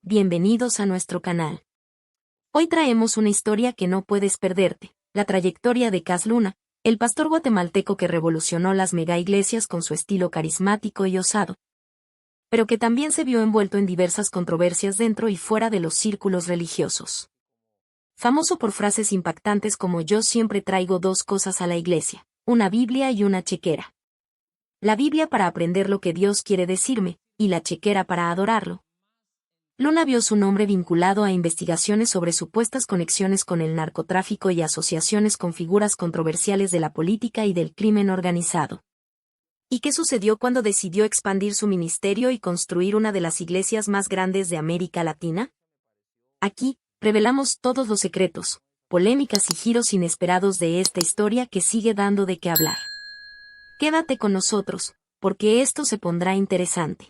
bienvenidos a nuestro canal. Hoy traemos una historia que no puedes perderte, la trayectoria de Cas Luna, el pastor guatemalteco que revolucionó las megaiglesias con su estilo carismático y osado, pero que también se vio envuelto en diversas controversias dentro y fuera de los círculos religiosos. Famoso por frases impactantes como "yo siempre traigo dos cosas a la iglesia, una Biblia y una chequera. La Biblia para aprender lo que Dios quiere decirme, y la chequera para adorarlo". Luna vio su nombre vinculado a investigaciones sobre supuestas conexiones con el narcotráfico y asociaciones con figuras controversiales de la política y del crimen organizado. ¿Y qué sucedió cuando decidió expandir su ministerio y construir una de las iglesias más grandes de América Latina? Aquí, revelamos todos los secretos, polémicas y giros inesperados de esta historia que sigue dando de qué hablar. Quédate con nosotros, porque esto se pondrá interesante.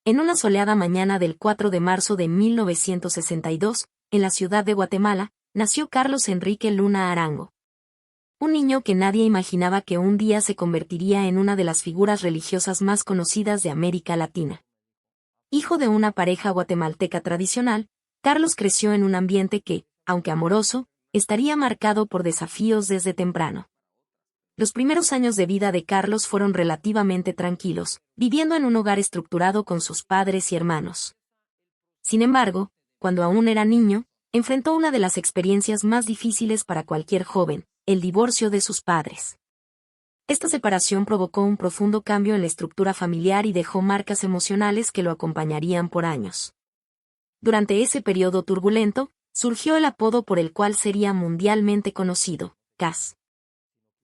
En una soleada mañana del 4 de marzo de 1962, en la ciudad de Guatemala, nació Carlos Enrique Luna Arango. Un niño que nadie imaginaba que un día se convertiría en una de las figuras religiosas más conocidas de América Latina. Hijo de una pareja guatemalteca tradicional, Carlos creció en un ambiente que, aunque amoroso, estaría marcado por desafíos desde temprano. Los primeros años de vida de Carlos fueron relativamente tranquilos, viviendo en un hogar estructurado con sus padres y hermanos. Sin embargo, cuando aún era niño, enfrentó una de las experiencias más difíciles para cualquier joven, el divorcio de sus padres. Esta separación provocó un profundo cambio en la estructura familiar y dejó marcas emocionales que lo acompañarían por años. Durante ese periodo turbulento, surgió el apodo por el cual sería mundialmente conocido, Cas.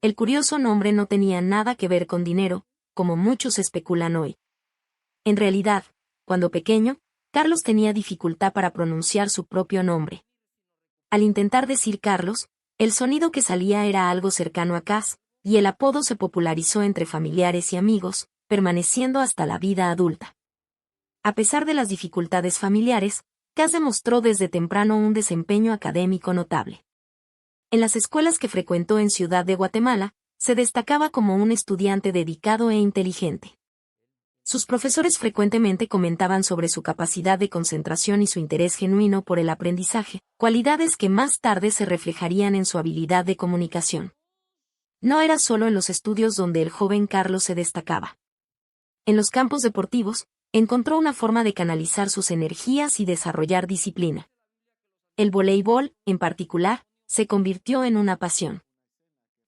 El curioso nombre no tenía nada que ver con dinero, como muchos especulan hoy. En realidad, cuando pequeño, Carlos tenía dificultad para pronunciar su propio nombre. Al intentar decir Carlos, el sonido que salía era algo cercano a Cas, y el apodo se popularizó entre familiares y amigos, permaneciendo hasta la vida adulta. A pesar de las dificultades familiares, Cas demostró desde temprano un desempeño académico notable. En las escuelas que frecuentó en Ciudad de Guatemala, se destacaba como un estudiante dedicado e inteligente. Sus profesores frecuentemente comentaban sobre su capacidad de concentración y su interés genuino por el aprendizaje, cualidades que más tarde se reflejarían en su habilidad de comunicación. No era solo en los estudios donde el joven Carlos se destacaba. En los campos deportivos, encontró una forma de canalizar sus energías y desarrollar disciplina. El voleibol, en particular, se convirtió en una pasión.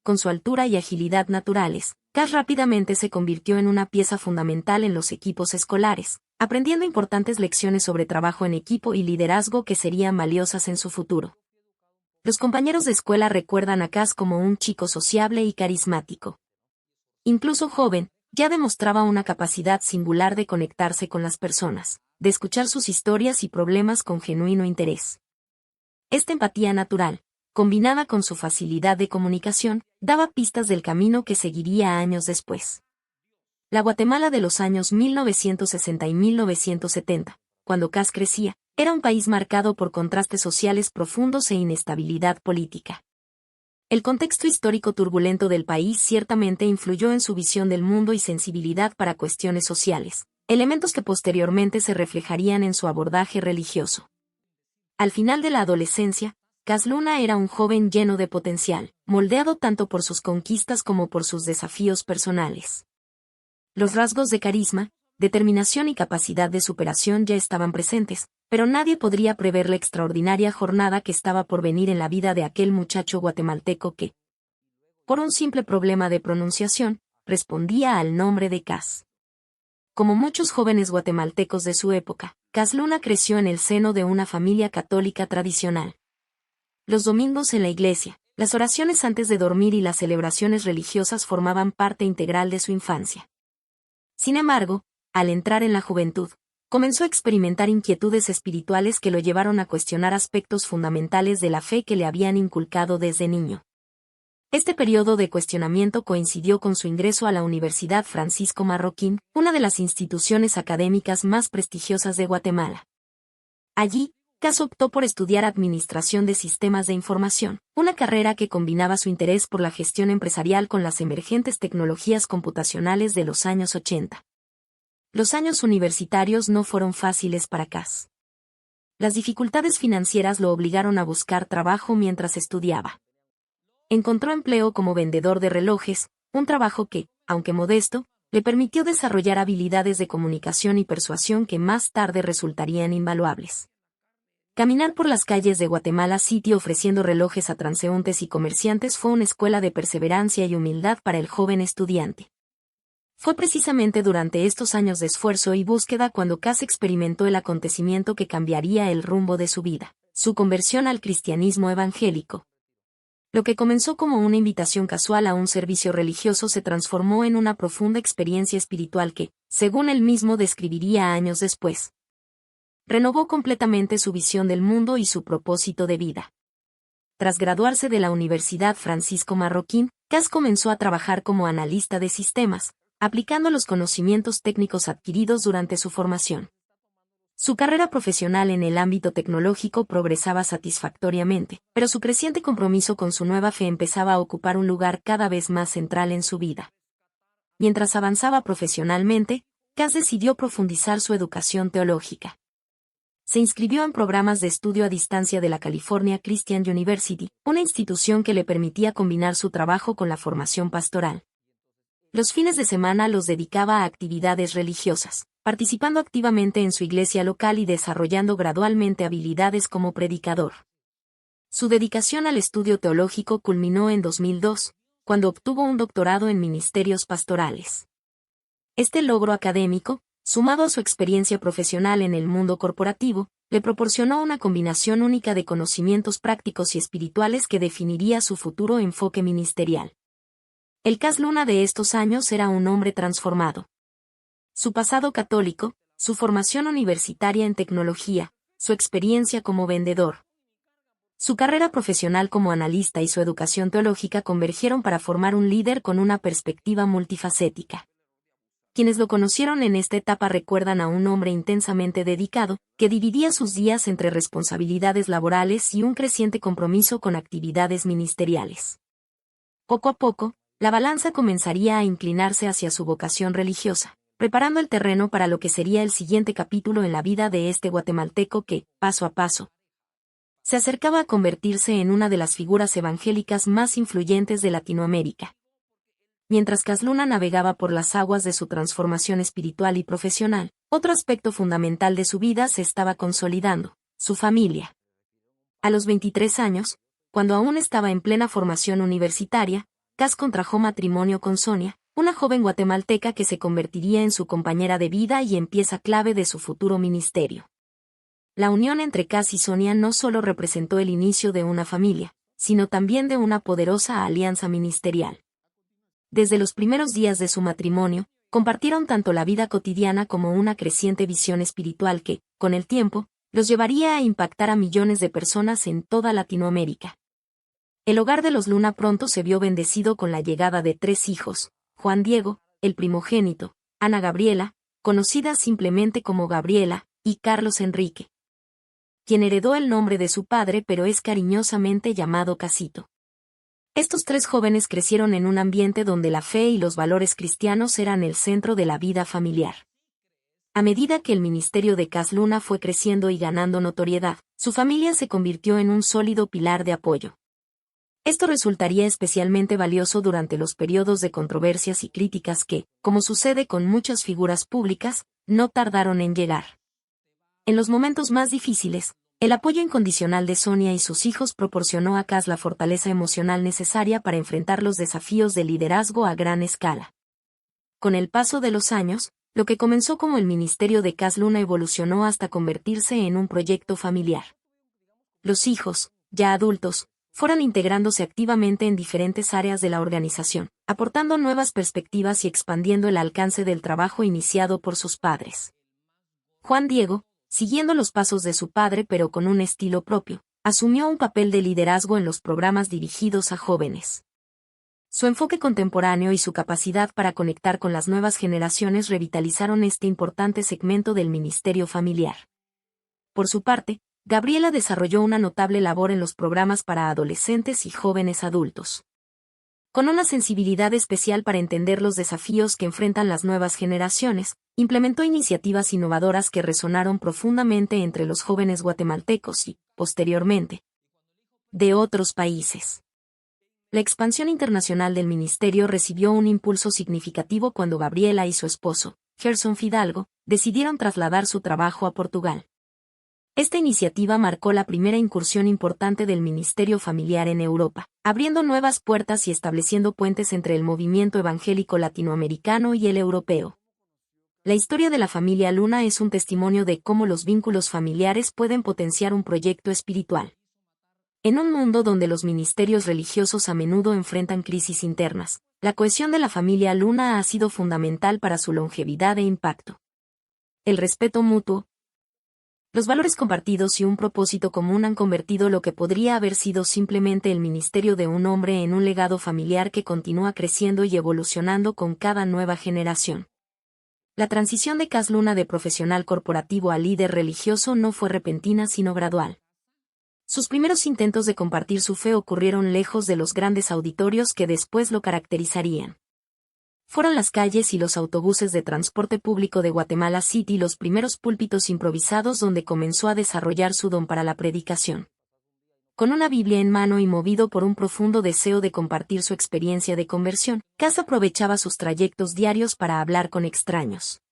Con su altura y agilidad naturales, Cas rápidamente se convirtió en una pieza fundamental en los equipos escolares, aprendiendo importantes lecciones sobre trabajo en equipo y liderazgo que serían valiosas en su futuro. Los compañeros de escuela recuerdan a Cas como un chico sociable y carismático. Incluso joven, ya demostraba una capacidad singular de conectarse con las personas, de escuchar sus historias y problemas con genuino interés. Esta empatía natural, combinada con su facilidad de comunicación, daba pistas del camino que seguiría años después. La Guatemala de los años 1960 y 1970, cuando Cas crecía, era un país marcado por contrastes sociales profundos e inestabilidad política. El contexto histórico turbulento del país ciertamente influyó en su visión del mundo y sensibilidad para cuestiones sociales, elementos que posteriormente se reflejarían en su abordaje religioso. Al final de la adolescencia, Cas Luna era un joven lleno de potencial, moldeado tanto por sus conquistas como por sus desafíos personales. Los rasgos de carisma, determinación y capacidad de superación ya estaban presentes, pero nadie podría prever la extraordinaria jornada que estaba por venir en la vida de aquel muchacho guatemalteco que, por un simple problema de pronunciación, respondía al nombre de Cas. Como muchos jóvenes guatemaltecos de su época, Cas Luna creció en el seno de una familia católica tradicional. Los domingos en la iglesia, las oraciones antes de dormir y las celebraciones religiosas formaban parte integral de su infancia. Sin embargo, al entrar en la juventud, comenzó a experimentar inquietudes espirituales que lo llevaron a cuestionar aspectos fundamentales de la fe que le habían inculcado desde niño. Este periodo de cuestionamiento coincidió con su ingreso a la Universidad Francisco Marroquín, una de las instituciones académicas más prestigiosas de Guatemala. Allí, Cas optó por estudiar Administración de Sistemas de Información, una carrera que combinaba su interés por la gestión empresarial con las emergentes tecnologías computacionales de los años 80. Los años universitarios no fueron fáciles para Cas. Las dificultades financieras lo obligaron a buscar trabajo mientras estudiaba. Encontró empleo como vendedor de relojes, un trabajo que, aunque modesto, le permitió desarrollar habilidades de comunicación y persuasión que más tarde resultarían invaluables. Caminar por las calles de Guatemala City ofreciendo relojes a transeúntes y comerciantes fue una escuela de perseverancia y humildad para el joven estudiante. Fue precisamente durante estos años de esfuerzo y búsqueda cuando Cass experimentó el acontecimiento que cambiaría el rumbo de su vida, su conversión al cristianismo evangélico. Lo que comenzó como una invitación casual a un servicio religioso se transformó en una profunda experiencia espiritual que, según él mismo describiría años después, renovó completamente su visión del mundo y su propósito de vida. Tras graduarse de la Universidad Francisco Marroquín, Cass comenzó a trabajar como analista de sistemas, aplicando los conocimientos técnicos adquiridos durante su formación. Su carrera profesional en el ámbito tecnológico progresaba satisfactoriamente, pero su creciente compromiso con su nueva fe empezaba a ocupar un lugar cada vez más central en su vida. Mientras avanzaba profesionalmente, Cass decidió profundizar su educación teológica. Se inscribió en programas de estudio a distancia de la California Christian University, una institución que le permitía combinar su trabajo con la formación pastoral. Los fines de semana los dedicaba a actividades religiosas, participando activamente en su iglesia local y desarrollando gradualmente habilidades como predicador. Su dedicación al estudio teológico culminó en 2002, cuando obtuvo un doctorado en ministerios pastorales. Este logro académico, sumado a su experiencia profesional en el mundo corporativo, le proporcionó una combinación única de conocimientos prácticos y espirituales que definiría su futuro enfoque ministerial. El Cass Luna de estos años era un hombre transformado. Su pasado católico, su formación universitaria en tecnología, su experiencia como vendedor, su carrera profesional como analista y su educación teológica convergieron para formar un líder con una perspectiva multifacética. Quienes lo conocieron en esta etapa recuerdan a un hombre intensamente dedicado, que dividía sus días entre responsabilidades laborales y un creciente compromiso con actividades ministeriales. Poco a poco, la balanza comenzaría a inclinarse hacia su vocación religiosa, preparando el terreno para lo que sería el siguiente capítulo en la vida de este guatemalteco que, paso a paso, se acercaba a convertirse en una de las figuras evangélicas más influyentes de Latinoamérica. Mientras Cass Luna navegaba por las aguas de su transformación espiritual y profesional, otro aspecto fundamental de su vida se estaba consolidando: su familia. A los 23 años, cuando aún estaba en plena formación universitaria, Cass contrajo matrimonio con Sonia, una joven guatemalteca que se convertiría en su compañera de vida y en pieza clave de su futuro ministerio. La unión entre Cass y Sonia no solo representó el inicio de una familia, sino también de una poderosa alianza ministerial. Desde los primeros días de su matrimonio, compartieron tanto la vida cotidiana como una creciente visión espiritual que, con el tiempo, los llevaría a impactar a millones de personas en toda Latinoamérica. El hogar de los Luna pronto se vio bendecido con la llegada de 3 hijos: Juan Diego, el primogénito, Ana Gabriela, conocida simplemente como Gabriela, y Carlos Enrique, quien heredó el nombre de su padre pero es cariñosamente llamado Casito. Estos 3 jóvenes crecieron en un ambiente donde la fe y los valores cristianos eran el centro de la vida familiar. A medida que el ministerio de Cass Luna fue creciendo y ganando notoriedad, su familia se convirtió en un sólido pilar de apoyo. Esto resultaría especialmente valioso durante los periodos de controversias y críticas que, como sucede con muchas figuras públicas, no tardaron en llegar. En los momentos más difíciles, el apoyo incondicional de Sonia y sus hijos proporcionó a Cass la fortaleza emocional necesaria para enfrentar los desafíos de liderazgo a gran escala. Con el paso de los años, lo que comenzó como el ministerio de Cass Luna evolucionó hasta convertirse en un proyecto familiar. Los hijos, ya adultos, fueron integrándose activamente en diferentes áreas de la organización, aportando nuevas perspectivas y expandiendo el alcance del trabajo iniciado por sus padres. Juan Diego, siguiendo los pasos de su padre pero con un estilo propio, asumió un papel de liderazgo en los programas dirigidos a jóvenes. Su enfoque contemporáneo y su capacidad para conectar con las nuevas generaciones revitalizaron este importante segmento del ministerio familiar. Por su parte, Gabriela desarrolló una notable labor en los programas para adolescentes y jóvenes adultos. Con una sensibilidad especial para entender los desafíos que enfrentan las nuevas generaciones, implementó iniciativas innovadoras que resonaron profundamente entre los jóvenes guatemaltecos y, posteriormente, de otros países. La expansión internacional del ministerio recibió un impulso significativo cuando Gabriela y su esposo, Gerson Fidalgo, decidieron trasladar su trabajo a Portugal. Esta iniciativa marcó la primera incursión importante del ministerio familiar en Europa, abriendo nuevas puertas y estableciendo puentes entre el movimiento evangélico latinoamericano y el europeo. La historia de la familia Luna es un testimonio de cómo los vínculos familiares pueden potenciar un proyecto espiritual. En un mundo donde los ministerios religiosos a menudo enfrentan crisis internas, la cohesión de la familia Luna ha sido fundamental para su longevidad e impacto. El respeto mutuo, los valores compartidos y un propósito común han convertido lo que podría haber sido simplemente el ministerio de un hombre en un legado familiar que continúa creciendo y evolucionando con cada nueva generación. La transición de Cas Luna de profesional corporativo a líder religioso no fue repentina sino gradual. Sus primeros intentos de compartir su fe ocurrieron lejos de los grandes auditorios que después lo caracterizarían. Fueron las calles y los autobuses de transporte público de Guatemala City los primeros púlpitos improvisados donde comenzó a desarrollar su don para la predicación. Con una Biblia en mano y movido por un profundo deseo de compartir su experiencia de conversión, Cas aprovechaba sus trayectos diarios para hablar con extraños.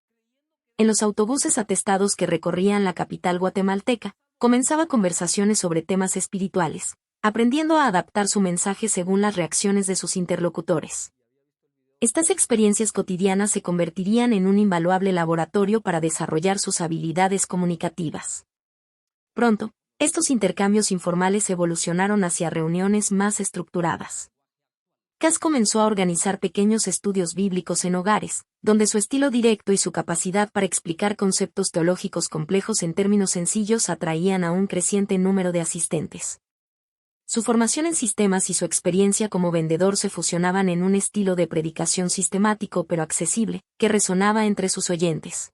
En los autobuses atestados que recorrían la capital guatemalteca, comenzaba conversaciones sobre temas espirituales, aprendiendo a adaptar su mensaje según las reacciones de sus interlocutores. Estas experiencias cotidianas se convertirían en un invaluable laboratorio para desarrollar sus habilidades comunicativas. Pronto, estos intercambios informales evolucionaron hacia reuniones más estructuradas. Cas comenzó a organizar pequeños estudios bíblicos en hogares, donde su estilo directo y su capacidad para explicar conceptos teológicos complejos en términos sencillos atraían a un creciente número de asistentes. Su formación en sistemas y su experiencia como vendedor se fusionaban en un estilo de predicación sistemático pero accesible, que resonaba entre sus oyentes.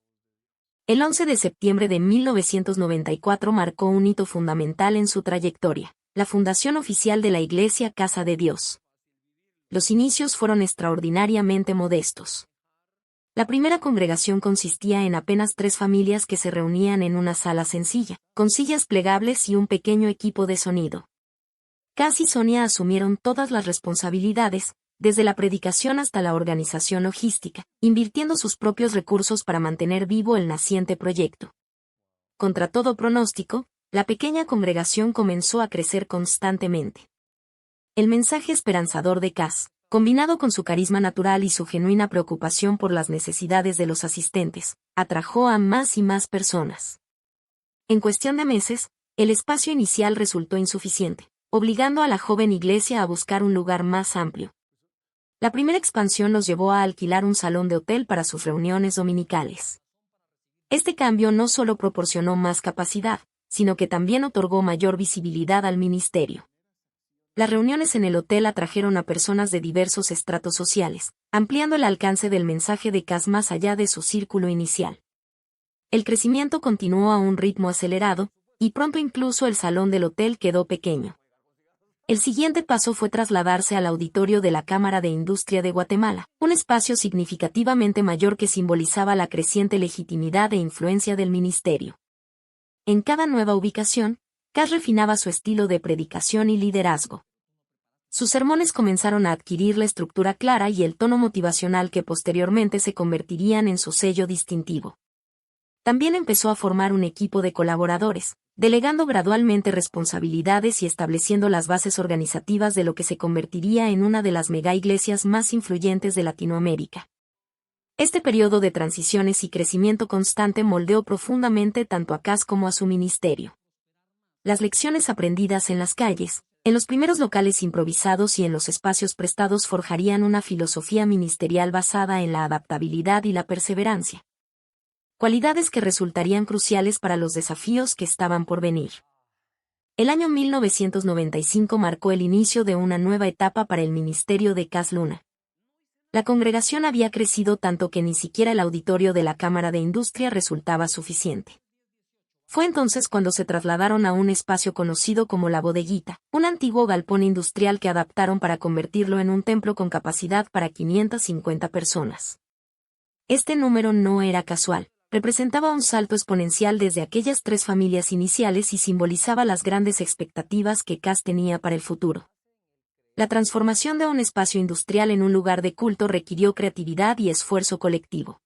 El 11 de septiembre de 1994 marcó un hito fundamental en su trayectoria, la fundación oficial de la Iglesia Casa de Dios. Los inicios fueron extraordinariamente modestos. La primera congregación consistía en apenas 3 familias que se reunían en una sala sencilla, con sillas plegables y un pequeño equipo de sonido. Cas y Sonia asumieron todas las responsabilidades, desde la predicación hasta la organización logística, invirtiendo sus propios recursos para mantener vivo el naciente proyecto. Contra todo pronóstico, la pequeña congregación comenzó a crecer constantemente. El mensaje esperanzador de Cas, combinado con su carisma natural y su genuina preocupación por las necesidades de los asistentes, atrajo a más y más personas. En cuestión de meses, el espacio inicial resultó insuficiente, obligando a la joven iglesia a buscar un lugar más amplio. La primera expansión los llevó a alquilar un salón de hotel para sus reuniones dominicales. Este cambio no solo proporcionó más capacidad, sino que también otorgó mayor visibilidad al ministerio. Las reuniones en el hotel atrajeron a personas de diversos estratos sociales, ampliando el alcance del mensaje de Cas más allá de su círculo inicial. El crecimiento continuó a un ritmo acelerado, y pronto incluso el salón del hotel quedó pequeño. El siguiente paso fue trasladarse al auditorio de la Cámara de Industria de Guatemala, un espacio significativamente mayor que simbolizaba la creciente legitimidad e influencia del ministerio. En cada nueva ubicación, Cas refinaba su estilo de predicación y liderazgo. Sus sermones comenzaron a adquirir la estructura clara y el tono motivacional que posteriormente se convertirían en su sello distintivo. También empezó a formar un equipo de colaboradores, delegando gradualmente responsabilidades y estableciendo las bases organizativas de lo que se convertiría en una de las megaiglesias más influyentes de Latinoamérica. Este periodo de transiciones y crecimiento constante moldeó profundamente tanto a Cas como a su ministerio. Las lecciones aprendidas en las calles, en los primeros locales improvisados y en los espacios prestados forjarían una filosofía ministerial basada en la adaptabilidad y la perseverancia. Cualidades que resultarían cruciales para los desafíos que estaban por venir. El año 1995 marcó el inicio de una nueva etapa para el ministerio de Cas Luna. La congregación había crecido tanto que ni siquiera el auditorio de la Cámara de Industria resultaba suficiente. Fue entonces cuando se trasladaron a un espacio conocido como la Bodeguita, un antiguo galpón industrial que adaptaron para convertirlo en un templo con capacidad para 550 personas. Este número no era casual, representaba un salto exponencial desde aquellas 3 familias iniciales y simbolizaba las grandes expectativas que CAS tenía para el futuro. La transformación de un espacio industrial en un lugar de culto requirió creatividad y esfuerzo colectivo.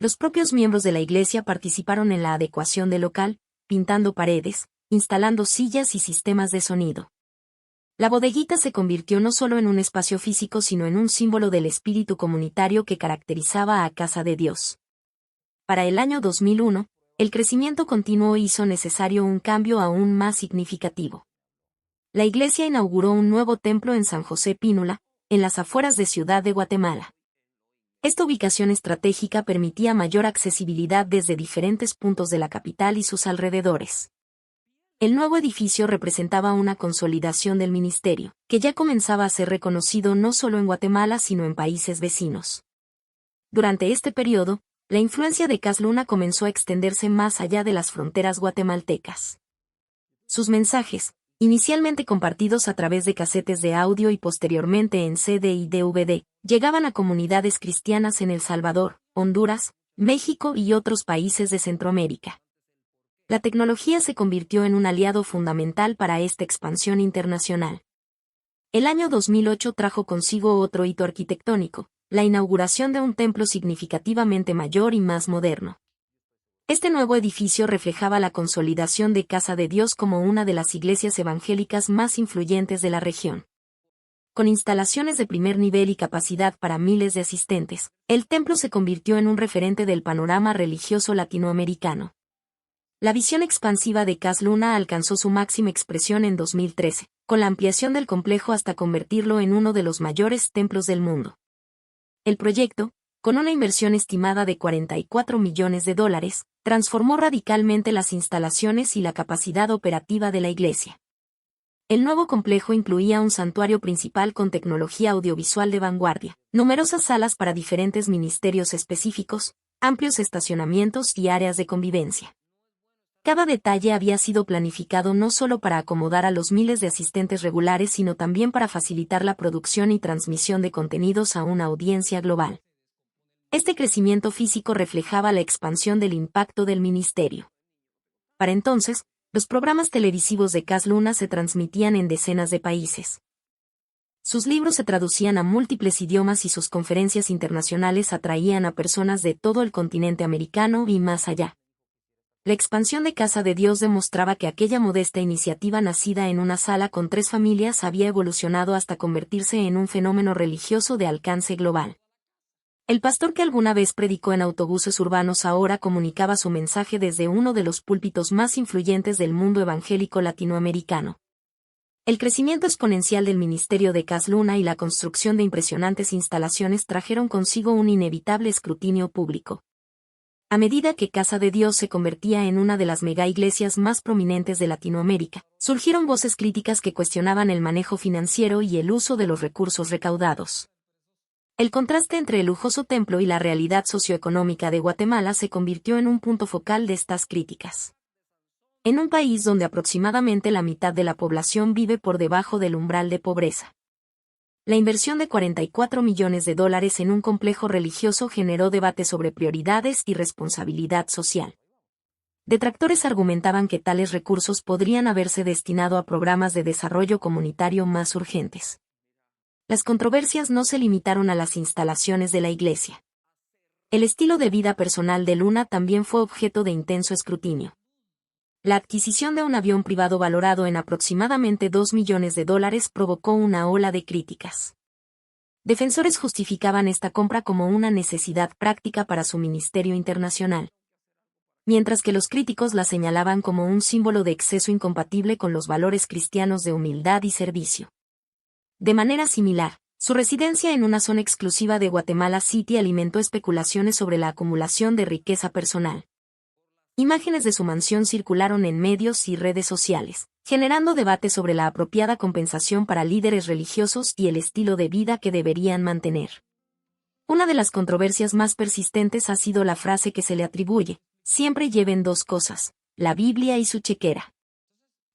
Los propios miembros de la iglesia participaron en la adecuación del local, pintando paredes, instalando sillas y sistemas de sonido. La Bodeguita se convirtió no solo en un espacio físico sino en un símbolo del espíritu comunitario que caracterizaba a Casa de Dios. Para el año 2001, el crecimiento continuo hizo necesario un cambio aún más significativo. La iglesia inauguró un nuevo templo en San José Pínula, en las afueras de Ciudad de Guatemala. Esta ubicación estratégica permitía mayor accesibilidad desde diferentes puntos de la capital y sus alrededores. El nuevo edificio representaba una consolidación del ministerio, que ya comenzaba a ser reconocido no solo en Guatemala sino en países vecinos. Durante este periodo, la influencia de CAS Luna comenzó a extenderse más allá de las fronteras guatemaltecas. Sus mensajes, inicialmente compartidos a través de casetes de audio y posteriormente en CD y DVD, llegaban a comunidades cristianas en El Salvador, Honduras, México y otros países de Centroamérica. La tecnología se convirtió en un aliado fundamental para esta expansión internacional. El año 2008 trajo consigo otro hito arquitectónico, la inauguración de un templo significativamente mayor y más moderno. Este nuevo edificio reflejaba la consolidación de Casa de Dios como una de las iglesias evangélicas más influyentes de la región. Con instalaciones de primer nivel y capacidad para miles de asistentes, el templo se convirtió en un referente del panorama religioso latinoamericano. La visión expansiva de CAS Luna alcanzó su máxima expresión en 2013, con la ampliación del complejo hasta convertirlo en uno de los mayores templos del mundo. El proyecto, con una inversión estimada de $44 millones, transformó radicalmente las instalaciones y la capacidad operativa de la iglesia. El nuevo complejo incluía un santuario principal con tecnología audiovisual de vanguardia, numerosas salas para diferentes ministerios específicos, amplios estacionamientos y áreas de convivencia. Cada detalle había sido planificado no solo para acomodar a los miles de asistentes regulares sino también para facilitar la producción y transmisión de contenidos a una audiencia global. Este crecimiento físico reflejaba la expansión del impacto del ministerio. Para entonces, los programas televisivos de CAS Luna se transmitían en decenas de países. Sus libros se traducían a múltiples idiomas y sus conferencias internacionales atraían a personas de todo el continente americano y más allá. La expansión de Casa de Dios demostraba que aquella modesta iniciativa nacida en una sala con 3 familias había evolucionado hasta convertirse en un fenómeno religioso de alcance global. El pastor que alguna vez predicó en autobuses urbanos ahora comunicaba su mensaje desde uno de los púlpitos más influyentes del mundo evangélico latinoamericano. El crecimiento exponencial del ministerio de CAS Luna y la construcción de impresionantes instalaciones trajeron consigo un inevitable escrutinio público. A medida que Casa de Dios se convertía en una de las megaiglesias más prominentes de Latinoamérica, surgieron voces críticas que cuestionaban el manejo financiero y el uso de los recursos recaudados. El contraste entre el lujoso templo y la realidad socioeconómica de Guatemala se convirtió en un punto focal de estas críticas. En un país donde aproximadamente la mitad de la población vive por debajo del umbral de pobreza. La inversión de $44 millones en un complejo religioso generó debate sobre prioridades y responsabilidad social. Detractores argumentaban que tales recursos podrían haberse destinado a programas de desarrollo comunitario más urgentes. Las controversias no se limitaron a las instalaciones de la iglesia. El estilo de vida personal de Luna también fue objeto de intenso escrutinio. La adquisición de un avión privado valorado en aproximadamente $2 millones provocó una ola de críticas. Defensores justificaban esta compra como una necesidad práctica para su ministerio internacional, mientras que los críticos la señalaban como un símbolo de exceso incompatible con los valores cristianos de humildad y servicio. De manera similar, su residencia en una zona exclusiva de Guatemala City alimentó especulaciones sobre la acumulación de riqueza personal. Imágenes de su mansión circularon en medios y redes sociales, generando debate sobre la apropiada compensación para líderes religiosos y el estilo de vida que deberían mantener. Una de las controversias más persistentes ha sido la frase que se le atribuye: siempre lleven 2 cosas, la Biblia y su chequera.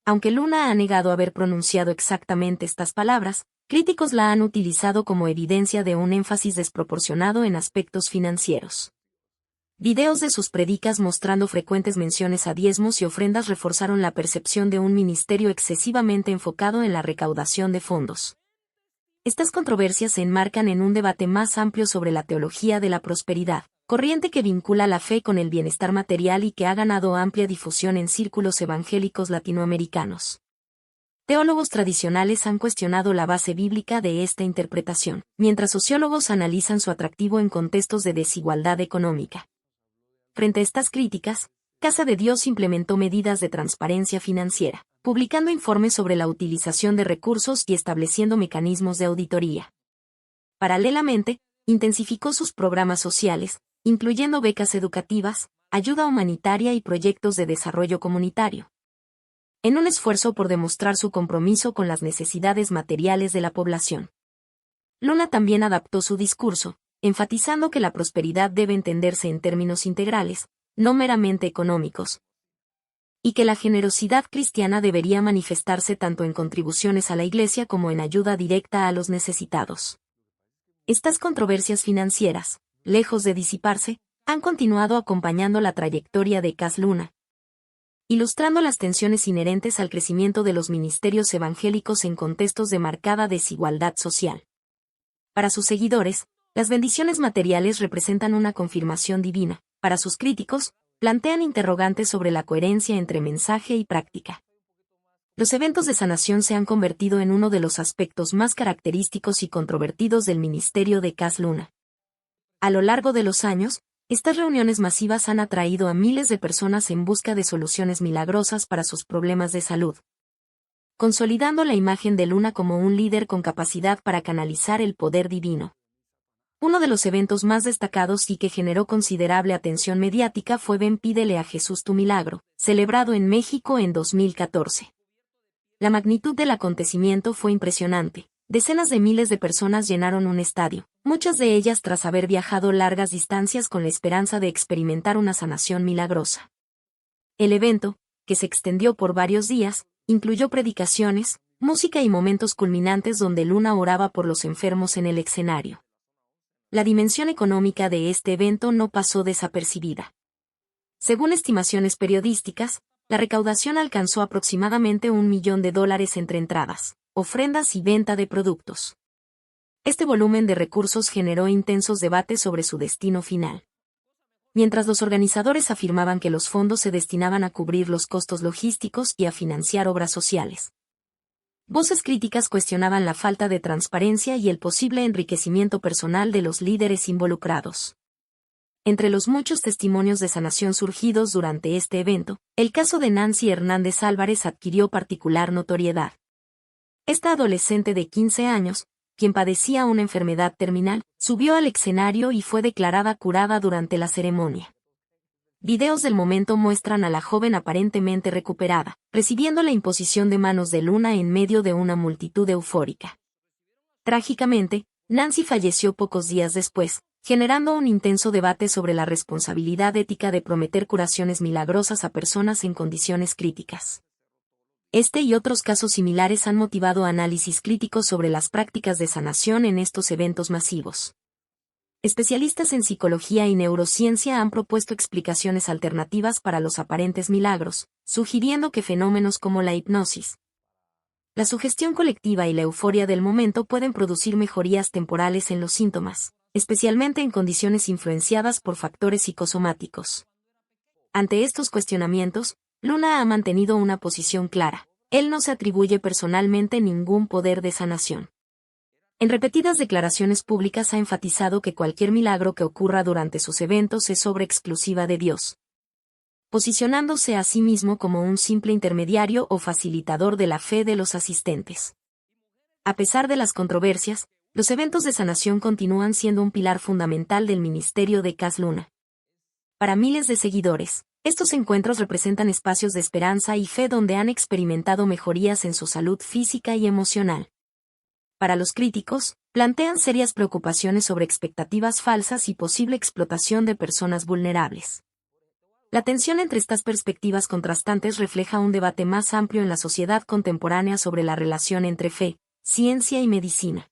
Aunque Luna ha negado haber pronunciado exactamente estas palabras, críticos la han utilizado como evidencia de un énfasis desproporcionado en aspectos financieros. Videos de sus predicas mostrando frecuentes menciones a diezmos y ofrendas reforzaron la percepción de un ministerio excesivamente enfocado en la recaudación de fondos. Estas controversias se enmarcan en un debate más amplio sobre la teología de la prosperidad, corriente que vincula la fe con el bienestar material y que ha ganado amplia difusión en círculos evangélicos latinoamericanos. Teólogos tradicionales han cuestionado la base bíblica de esta interpretación, mientras sociólogos analizan su atractivo en contextos de desigualdad económica. Frente a estas críticas, Casa de Dios implementó medidas de transparencia financiera, publicando informes sobre la utilización de recursos y estableciendo mecanismos de auditoría. Paralelamente, intensificó sus programas sociales, incluyendo becas educativas, ayuda humanitaria y proyectos de desarrollo comunitario, en un esfuerzo por demostrar su compromiso con las necesidades materiales de la población. Luna también adaptó su discurso, enfatizando que la prosperidad debe entenderse en términos integrales, no meramente económicos, y que la generosidad cristiana debería manifestarse tanto en contribuciones a la Iglesia como en ayuda directa a los necesitados. Estas controversias financieras, lejos de disiparse, han continuado acompañando la trayectoria de Cas Luna, ilustrando las tensiones inherentes al crecimiento de los ministerios evangélicos en contextos de marcada desigualdad social. Para sus seguidores, las bendiciones materiales representan una confirmación divina. Para sus críticos, plantean interrogantes sobre la coherencia entre mensaje y práctica. Los eventos de sanación se han convertido en uno de los aspectos más característicos y controvertidos del ministerio de Cas Luna. A lo largo de los años, estas reuniones masivas han atraído a miles de personas en busca de soluciones milagrosas para sus problemas de salud, consolidando la imagen de Luna como un líder con capacidad para canalizar el poder divino. Uno de los eventos más destacados y que generó considerable atención mediática fue Ven Pídele a Jesús tu milagro, celebrado en México en 2014. La magnitud del acontecimiento fue impresionante. Decenas de miles de personas llenaron un estadio, muchas de ellas tras haber viajado largas distancias con la esperanza de experimentar una sanación milagrosa. El evento, que se extendió por varios días, incluyó predicaciones, música y momentos culminantes donde Luna oraba por los enfermos en el escenario. La dimensión económica de este evento no pasó desapercibida. Según estimaciones periodísticas, la recaudación alcanzó aproximadamente $1 millón entre entradas, ofrendas y venta de productos. Este volumen de recursos generó intensos debates sobre su destino final. Mientras los organizadores afirmaban que los fondos se destinaban a cubrir los costos logísticos y a financiar obras sociales, voces críticas cuestionaban la falta de transparencia y el posible enriquecimiento personal de los líderes involucrados. Entre los muchos testimonios de sanación surgidos durante este evento, el caso de Nancy Hernández Álvarez adquirió particular notoriedad. Esta adolescente de 15 años, quien padecía una enfermedad terminal, subió al escenario y fue declarada curada durante la ceremonia. Videos del momento muestran a la joven aparentemente recuperada, recibiendo la imposición de manos de Luna en medio de una multitud eufórica. Trágicamente, Nancy falleció pocos días después, generando un intenso debate sobre la responsabilidad ética de prometer curaciones milagrosas a personas en condiciones críticas. Este y otros casos similares han motivado análisis críticos sobre las prácticas de sanación en estos eventos masivos. Especialistas en psicología y neurociencia han propuesto explicaciones alternativas para los aparentes milagros, sugiriendo que fenómenos como la hipnosis, la sugestión colectiva y la euforia del momento pueden producir mejorías temporales en los síntomas, especialmente en condiciones influenciadas por factores psicosomáticos. Ante estos cuestionamientos, Luna ha mantenido una posición clara. Él no se atribuye personalmente ningún poder de sanación. En repetidas declaraciones públicas ha enfatizado que cualquier milagro que ocurra durante sus eventos es obra exclusiva de Dios, posicionándose a sí mismo como un simple intermediario o facilitador de la fe de los asistentes. A pesar de las controversias, los eventos de sanación continúan siendo un pilar fundamental del ministerio de Cas Luna. Para miles de seguidores, estos encuentros representan espacios de esperanza y fe donde han experimentado mejorías en su salud física y emocional. Para los críticos, plantean serias preocupaciones sobre expectativas falsas y posible explotación de personas vulnerables. La tensión entre estas perspectivas contrastantes refleja un debate más amplio en la sociedad contemporánea sobre la relación entre fe, ciencia y medicina,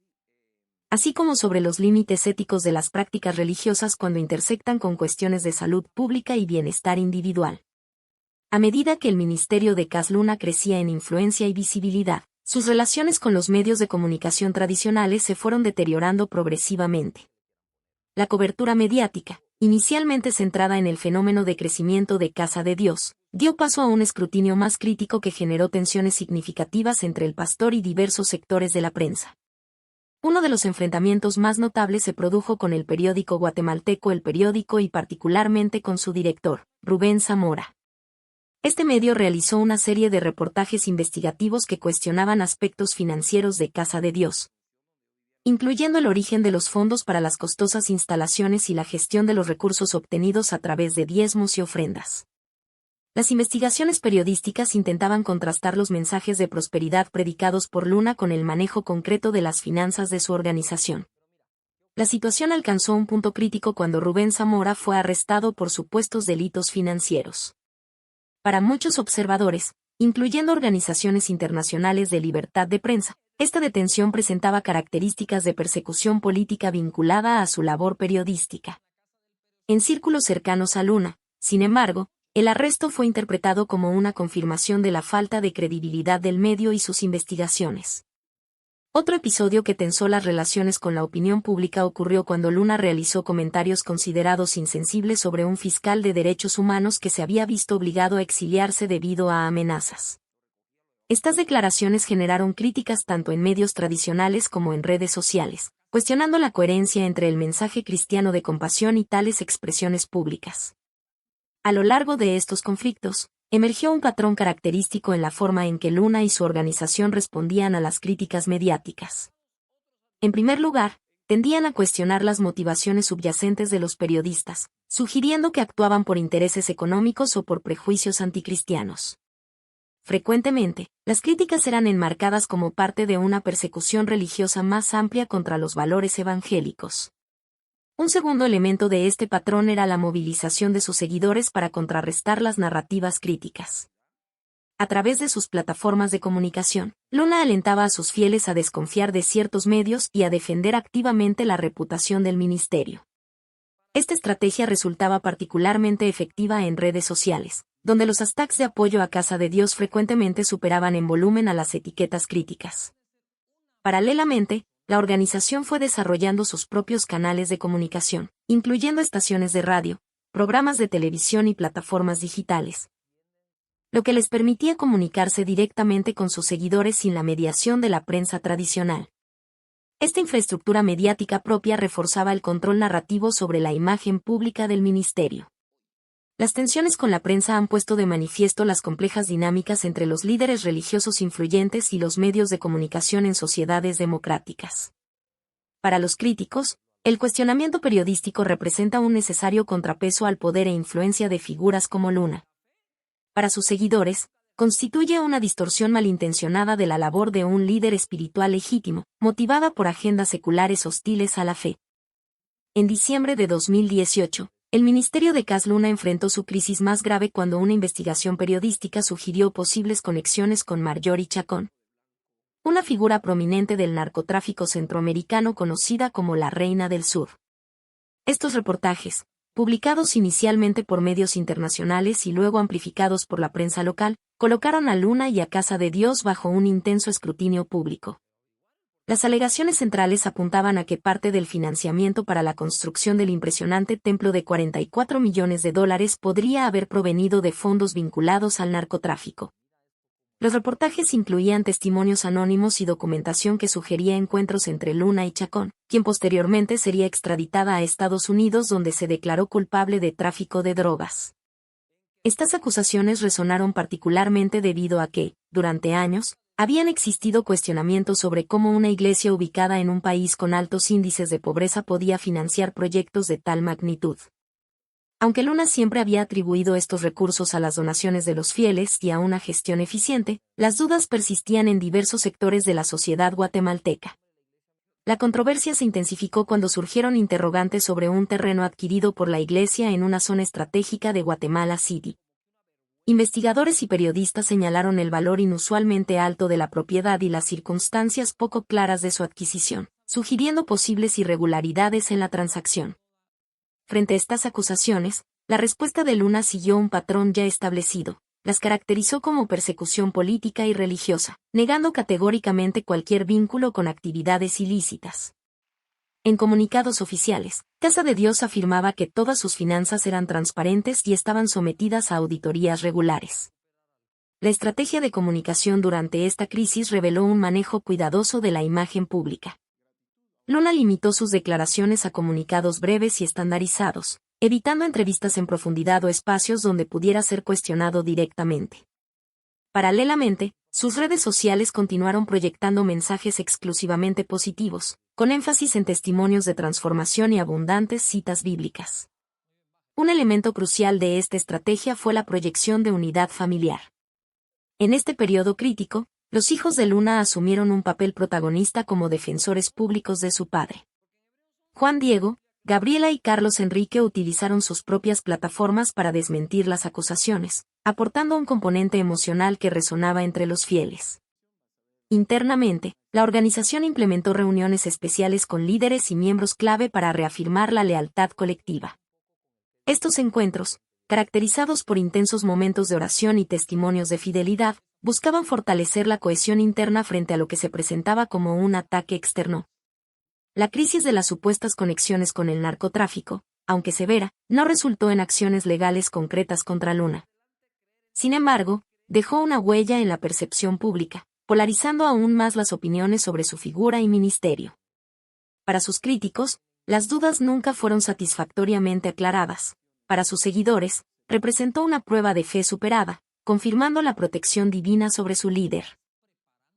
así como sobre los límites éticos de las prácticas religiosas cuando intersectan con cuestiones de salud pública y bienestar individual. A medida que el ministerio de Cas Luna crecía en influencia y visibilidad, sus relaciones con los medios de comunicación tradicionales se fueron deteriorando progresivamente. La cobertura mediática, inicialmente centrada en el fenómeno de crecimiento de Casa de Dios, dio paso a un escrutinio más crítico que generó tensiones significativas entre el pastor y diversos sectores de la prensa. Uno de los enfrentamientos más notables se produjo con el periódico guatemalteco El Periódico y particularmente con su director, Rubén Zamora. Este medio realizó una serie de reportajes investigativos que cuestionaban aspectos financieros de Casa de Dios, incluyendo el origen de los fondos para las costosas instalaciones y la gestión de los recursos obtenidos a través de diezmos y ofrendas. Las investigaciones periodísticas intentaban contrastar los mensajes de prosperidad predicados por Luna con el manejo concreto de las finanzas de su organización. La situación alcanzó un punto crítico cuando Rubén Zamora fue arrestado por supuestos delitos financieros. Para muchos observadores, incluyendo organizaciones internacionales de libertad de prensa, esta detención presentaba características de persecución política vinculada a su labor periodística. En círculos cercanos a Luna, sin embargo, el arresto fue interpretado como una confirmación de la falta de credibilidad del medio y sus investigaciones. Otro episodio que tensó las relaciones con la opinión pública ocurrió cuando Luna realizó comentarios considerados insensibles sobre un fiscal de derechos humanos que se había visto obligado a exiliarse debido a amenazas. Estas declaraciones generaron críticas tanto en medios tradicionales como en redes sociales, cuestionando la coherencia entre el mensaje cristiano de compasión y tales expresiones públicas. A lo largo de estos conflictos, emergió un patrón característico en la forma en que Luna y su organización respondían a las críticas mediáticas. En primer lugar, tendían a cuestionar las motivaciones subyacentes de los periodistas, sugiriendo que actuaban por intereses económicos o por prejuicios anticristianos. Frecuentemente, las críticas eran enmarcadas como parte de una persecución religiosa más amplia contra los valores evangélicos. Un segundo elemento de este patrón era la movilización de sus seguidores para contrarrestar las narrativas críticas. A través de sus plataformas de comunicación, Luna alentaba a sus fieles a desconfiar de ciertos medios y a defender activamente la reputación del ministerio. Esta estrategia resultaba particularmente efectiva en redes sociales, donde los hashtags de apoyo a Casa de Dios frecuentemente superaban en volumen a las etiquetas críticas. Paralelamente, la organización fue desarrollando sus propios canales de comunicación, incluyendo estaciones de radio, programas de televisión y plataformas digitales, lo que les permitía comunicarse directamente con sus seguidores sin la mediación de la prensa tradicional. Esta infraestructura mediática propia reforzaba el control narrativo sobre la imagen pública del ministerio. Las tensiones con la prensa han puesto de manifiesto las complejas dinámicas entre los líderes religiosos influyentes y los medios de comunicación en sociedades democráticas. Para los críticos, el cuestionamiento periodístico representa un necesario contrapeso al poder e influencia de figuras como Luna. Para sus seguidores, constituye una distorsión malintencionada de la labor de un líder espiritual legítimo, motivada por agendas seculares hostiles a la fe. En diciembre de 2018, el ministerio de Cas Luna enfrentó su crisis más grave cuando una investigación periodística sugirió posibles conexiones con Marjorie Chacón, una figura prominente del narcotráfico centroamericano conocida como la Reina del Sur. Estos reportajes, publicados inicialmente por medios internacionales y luego amplificados por la prensa local, colocaron a Luna y a Casa de Dios bajo un intenso escrutinio público. Las alegaciones centrales apuntaban a que parte del financiamiento para la construcción del impresionante templo de $44 millones podría haber provenido de fondos vinculados al narcotráfico. Los reportajes incluían testimonios anónimos y documentación que sugería encuentros entre Luna y Chacón, quien posteriormente sería extraditada a Estados Unidos donde se declaró culpable de tráfico de drogas. Estas acusaciones resonaron particularmente debido a que, durante años, habían existido cuestionamientos sobre cómo una iglesia ubicada en un país con altos índices de pobreza podía financiar proyectos de tal magnitud. Aunque Luna siempre había atribuido estos recursos a las donaciones de los fieles y a una gestión eficiente, las dudas persistían en diversos sectores de la sociedad guatemalteca. La controversia se intensificó cuando surgieron interrogantes sobre un terreno adquirido por la Iglesia en una zona estratégica de Guatemala City. Investigadores y periodistas señalaron el valor inusualmente alto de la propiedad y las circunstancias poco claras de su adquisición, sugiriendo posibles irregularidades en la transacción. Frente a estas acusaciones, la respuesta de Luna siguió un patrón ya establecido. Las caracterizó como persecución política y religiosa, negando categóricamente cualquier vínculo con actividades ilícitas. En comunicados oficiales, Casa de Dios afirmaba que todas sus finanzas eran transparentes y estaban sometidas a auditorías regulares. La estrategia de comunicación durante esta crisis reveló un manejo cuidadoso de la imagen pública. Luna limitó sus declaraciones a comunicados breves y estandarizados, evitando entrevistas en profundidad o espacios donde pudiera ser cuestionado directamente. Paralelamente, sus redes sociales continuaron proyectando mensajes exclusivamente positivos, con énfasis en testimonios de transformación y abundantes citas bíblicas. Un elemento crucial de esta estrategia fue la proyección de unidad familiar. En este periodo crítico, los hijos de Luna asumieron un papel protagonista como defensores públicos de su padre. Juan Diego, Gabriela y Carlos Enrique utilizaron sus propias plataformas para desmentir las acusaciones, aportando un componente emocional que resonaba entre los fieles. Internamente, la organización implementó reuniones especiales con líderes y miembros clave para reafirmar la lealtad colectiva. Estos encuentros, caracterizados por intensos momentos de oración y testimonios de fidelidad, buscaban fortalecer la cohesión interna frente a lo que se presentaba como un ataque externo. La crisis de las supuestas conexiones con el narcotráfico, aunque severa, no resultó en acciones legales concretas contra Luna. Sin embargo, dejó una huella en la percepción pública, polarizando aún más las opiniones sobre su figura y ministerio. Para sus críticos, las dudas nunca fueron satisfactoriamente aclaradas. Para sus seguidores, representó una prueba de fe superada, confirmando la protección divina sobre su líder.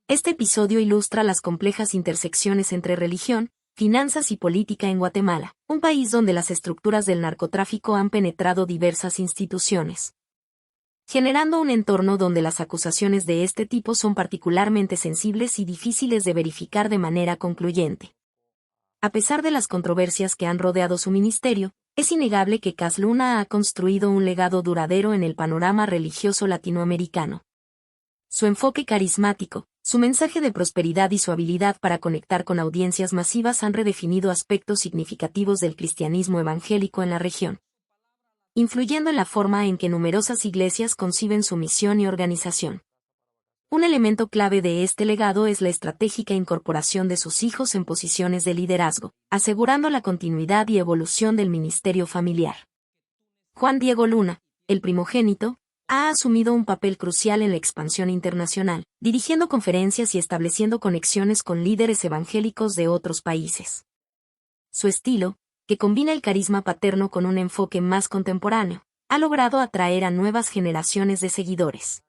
Este episodio ilustra las complejas intersecciones entre religión, finanzas y política en Guatemala, un país donde las estructuras del narcotráfico han penetrado diversas instituciones, generando un entorno donde las acusaciones de este tipo son particularmente sensibles y difíciles de verificar de manera concluyente. A pesar de las controversias que han rodeado su ministerio, es innegable que Cas Luna ha construido un legado duradero en el panorama religioso latinoamericano. Su enfoque carismático, su mensaje de prosperidad y su habilidad para conectar con audiencias masivas han redefinido aspectos significativos del cristianismo evangélico en la región, influyendo en la forma en que numerosas iglesias conciben su misión y organización. Un elemento clave de este legado es la estratégica incorporación de sus hijos en posiciones de liderazgo, asegurando la continuidad y evolución del ministerio familiar. Juan Diego Luna, el primogénito, ha asumido un papel crucial en la expansión internacional, dirigiendo conferencias y estableciendo conexiones con líderes evangélicos de otros países. Su estilo, que combina el carisma paterno con un enfoque más contemporáneo, ha logrado atraer a nuevas generaciones de seguidores.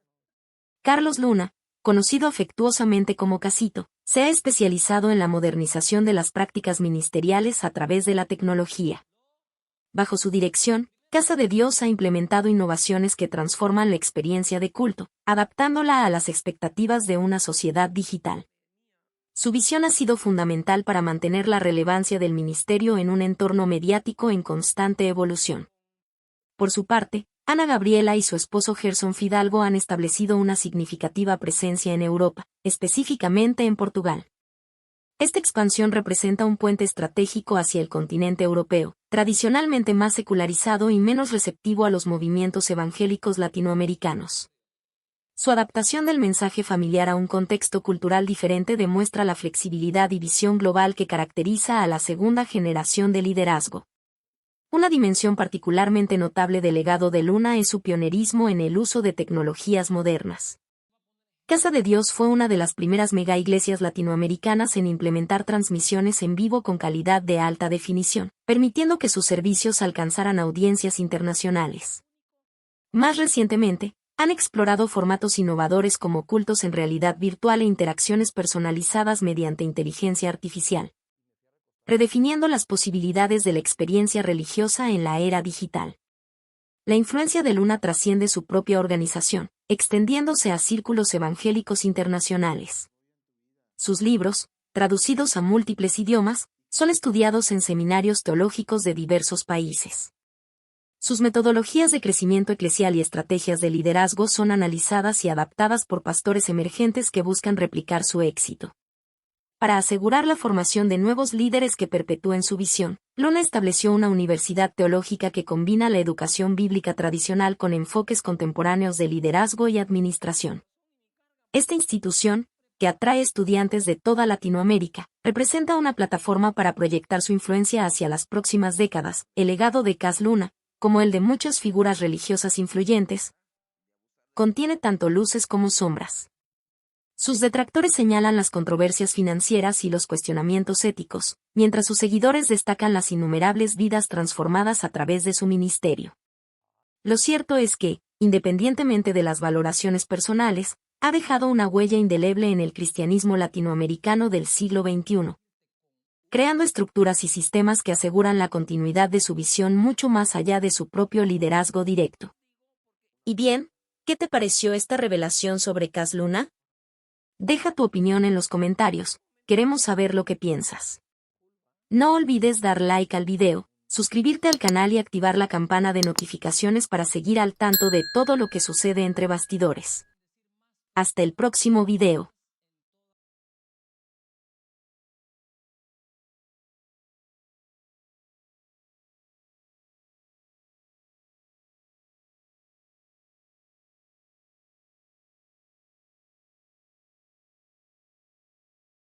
Carlos Luna, conocido afectuosamente como Casito, se ha especializado en la modernización de las prácticas ministeriales a través de la tecnología. Bajo su dirección, Casa de Dios ha implementado innovaciones que transforman la experiencia de culto, adaptándola a las expectativas de una sociedad digital. Su visión ha sido fundamental para mantener la relevancia del ministerio en un entorno mediático en constante evolución. Por su parte, Ana Gabriela y su esposo Gerson Fidalgo han establecido una significativa presencia en Europa, específicamente en Portugal. Esta expansión representa un puente estratégico hacia el continente europeo, tradicionalmente más secularizado y menos receptivo a los movimientos evangélicos latinoamericanos. Su adaptación del mensaje familiar a un contexto cultural diferente demuestra la flexibilidad y visión global que caracteriza a la segunda generación de liderazgo. Una dimensión particularmente notable del legado de Luna es su pionerismo en el uso de tecnologías modernas. Casa de Dios fue una de las primeras megaiglesias latinoamericanas en implementar transmisiones en vivo con calidad de alta definición, permitiendo que sus servicios alcanzaran audiencias internacionales. Más recientemente, han explorado formatos innovadores como cultos en realidad virtual e interacciones personalizadas mediante inteligencia artificial, redefiniendo las posibilidades de la experiencia religiosa en la era digital. La influencia de Luna trasciende su propia organización, extendiéndose a círculos evangélicos internacionales. Sus libros, traducidos a múltiples idiomas, son estudiados en seminarios teológicos de diversos países. Sus metodologías de crecimiento eclesial y estrategias de liderazgo son analizadas y adaptadas por pastores emergentes que buscan replicar su éxito. Para asegurar la formación de nuevos líderes que perpetúen su visión, Luna estableció una universidad teológica que combina la educación bíblica tradicional con enfoques contemporáneos de liderazgo y administración. Esta institución, que atrae estudiantes de toda Latinoamérica, representa una plataforma para proyectar su influencia hacia las próximas décadas. El legado de Cas Luna, como el de muchas figuras religiosas influyentes, contiene tanto luces como sombras. Sus detractores señalan las controversias financieras y los cuestionamientos éticos, mientras sus seguidores destacan las innumerables vidas transformadas a través de su ministerio. Lo cierto es que, independientemente de las valoraciones personales, ha dejado una huella indeleble en el cristianismo latinoamericano del siglo XXI, creando estructuras y sistemas que aseguran la continuidad de su visión mucho más allá de su propio liderazgo directo. Y bien, ¿qué te pareció esta revelación sobre Cas Luna? Deja tu opinión en los comentarios, queremos saber lo que piensas. No olvides dar like al video, suscribirte al canal y activar la campana de notificaciones para seguir al tanto de todo lo que sucede entre bastidores. Hasta el próximo video.